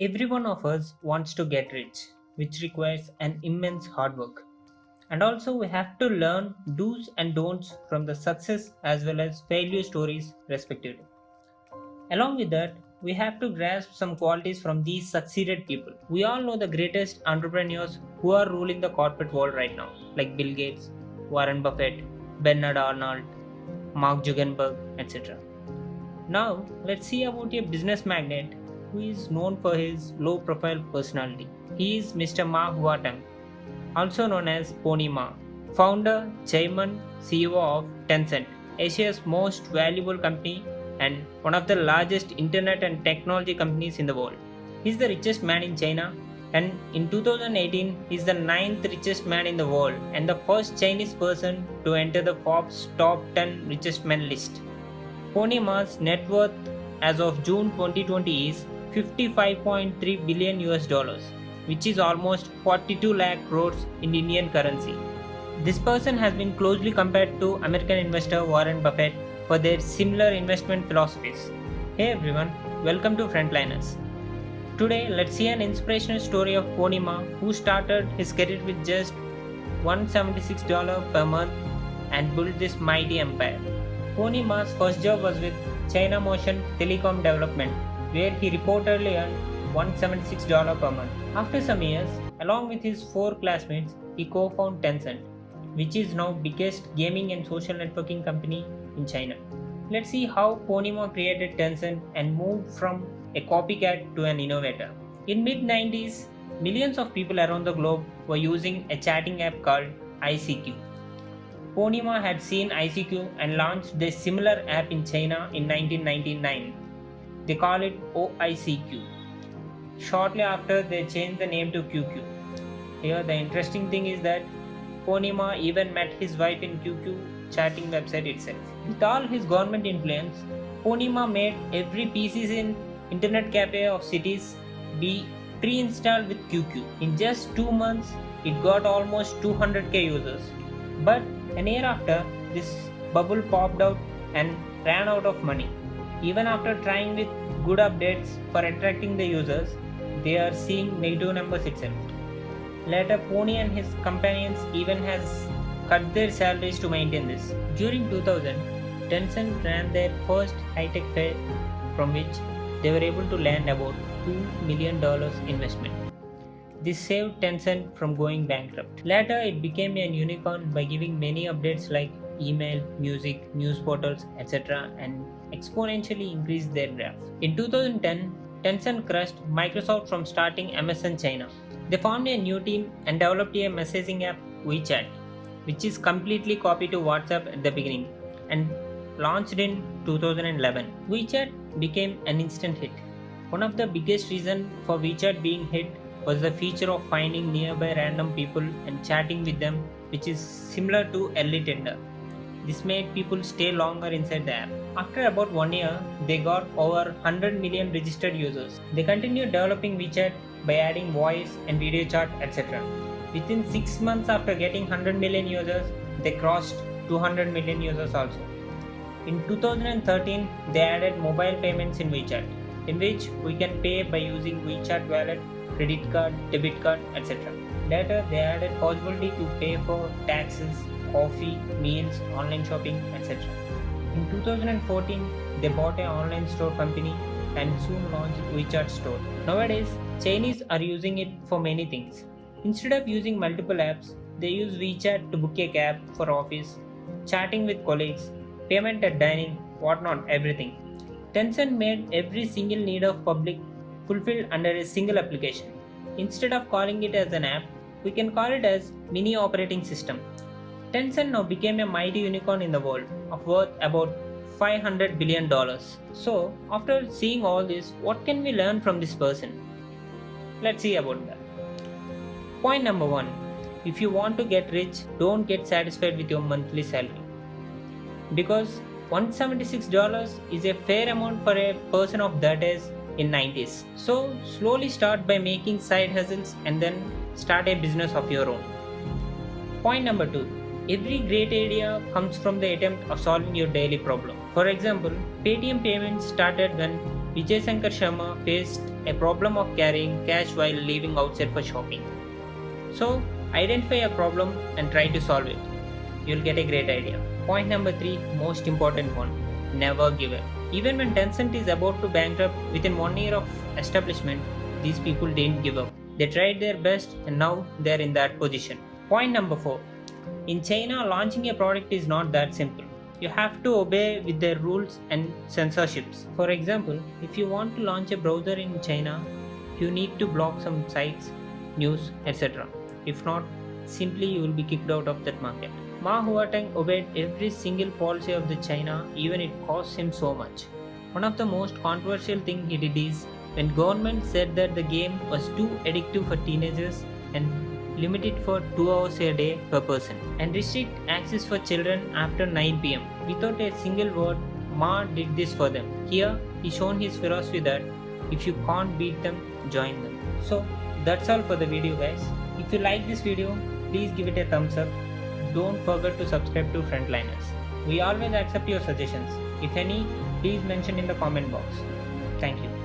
Every one of us wants to get rich, which requires an immense hard work. And also, we have to learn do's and don'ts from the success as well as failure stories, respectively. Along with that, we have to grasp some qualities from these succeeded people. We all know the greatest entrepreneurs who are ruling the corporate world right now, like Bill Gates, Warren Buffett, Bernard Arnault, Mark Zuckerberg, etc. Now, let's see about a business magnate who is known for his low profile personality. He is Mr. Ma Huateng, also known as Pony Ma, founder, chairman, CEO of Tencent, Asia's most valuable company and one of the largest internet and technology companies in the world. He is the richest man in China, and in 2018 he is the ninth richest man in the world and the first Chinese person to enter the Forbes top 10 richest men list. Pony Ma's net worth as of June 2020 is 55.3 billion US dollars, which is almost 42 lakh crores in Indian currency. This person has been closely compared to American investor Warren Buffett for their similar investment philosophies. Hey everyone, welcome to Frontliners. Today, let's see an inspirational story of Pony Ma, who started his career with just $176 per month and built this mighty empire. Pony Ma's first job was with China Motion Telecom Development, where he reportedly earned $176 per month. After some years, along with his four classmates, he co-founded Tencent, which is now biggest gaming and social networking company in China. Let's see how Pony Ma created Tencent and moved from a copycat to an innovator. In mid-90s, millions of people around the globe were using a chatting app called ICQ. Pony Ma had seen ICQ and launched a similar app in China in 1999. They call it OICQ. Shortly after, they changed the name to QQ. Here, the interesting thing is that Pony Ma even met his wife in QQ chatting website itself. With all his government influence, Pony Ma made every PCs in internet cafe of cities be pre-installed with QQ. In just 2 months, it got almost 200k users. But an year after, this bubble popped out and ran out of money. Even after trying with good updates for attracting the users, they are seeing negative numbers itself. Later, Pony and his companions even has cut their salaries to maintain this. During 2000, Tencent ran their first high-tech fair, from which they were able to land about $2 million investment. This saved Tencent from going bankrupt. Later, it became a unicorn by giving many updates like email, music, news portals, etc. and exponentially increased their graph. In 2010, Tencent crushed Microsoft from starting MSN China. They formed a new team and developed a messaging app WeChat, which is completely copied to WhatsApp at the beginning and launched in 2011. WeChat became an instant hit. One of the biggest reasons for WeChat being hit was the feature of finding nearby random people and chatting with them, which is similar to early Tinder. This made people stay longer inside the app. After about 1 year, they got over 100 million registered users. They continued developing WeChat by adding voice and video chat, etc. Within 6 months after getting 100 million users, they crossed 200 million users also. In 2013, they added mobile payments in WeChat, in which we can pay by using WeChat wallet, credit card, debit card, etc. Later, they added possibility to pay for taxes, coffee, meals, online shopping, etc. In 2014, they bought an online store company and soon launched WeChat Store. Nowadays, Chinese are using it for many things. Instead of using multiple apps, they use WeChat to book a cab for office, chatting with colleagues, payment at dining, whatnot, everything. Tencent made every single need of public fulfilled under a single application. Instead of calling it as an app, we can call it as mini operating system. Tencent now became a mighty unicorn in the world of worth about $500 billion. So, after seeing all this, what can we learn from this person? Let's see about that. Point number 1. If you want to get rich, don't get satisfied with your monthly salary. Because $176 is a fair amount for a person of that age in 90s. So slowly start by making side hustles and then start a business of your own. Point number 2. Every great idea comes from the attempt of solving your daily problem. For example, Paytm payments started when Vijay Shankar Sharma faced a problem of carrying cash while leaving outside for shopping. So, identify a problem and try to solve it. You'll get a great idea. Point number 3, most important one, never give up. Even when Tencent is about to bankrupt within 1 year of establishment, these people didn't give up. They tried their best and now they're in that position. Point number 4, in China, launching a product is not that simple. You have to obey with their rules and censorships. For example, if you want to launch a browser in China, you need to block some sites, news, etc. If not, simply you will be kicked out of that market. Ma Huateng obeyed every single policy of the China, even it cost him so much. One of the most controversial thing he did is when government said that the game was too addictive for teenagers and limit it for 2 hours a day per person and restrict access for children after 9 pm. Without a single word, Ma did this for them. Here, he shown his philosophy that if you can't beat them, join them. So, that's all for the video guys. If you like this video, please give it a thumbs up. Don't forget to subscribe to Frontliners. We always accept your suggestions. If any, please mention in the comment box. Thank you.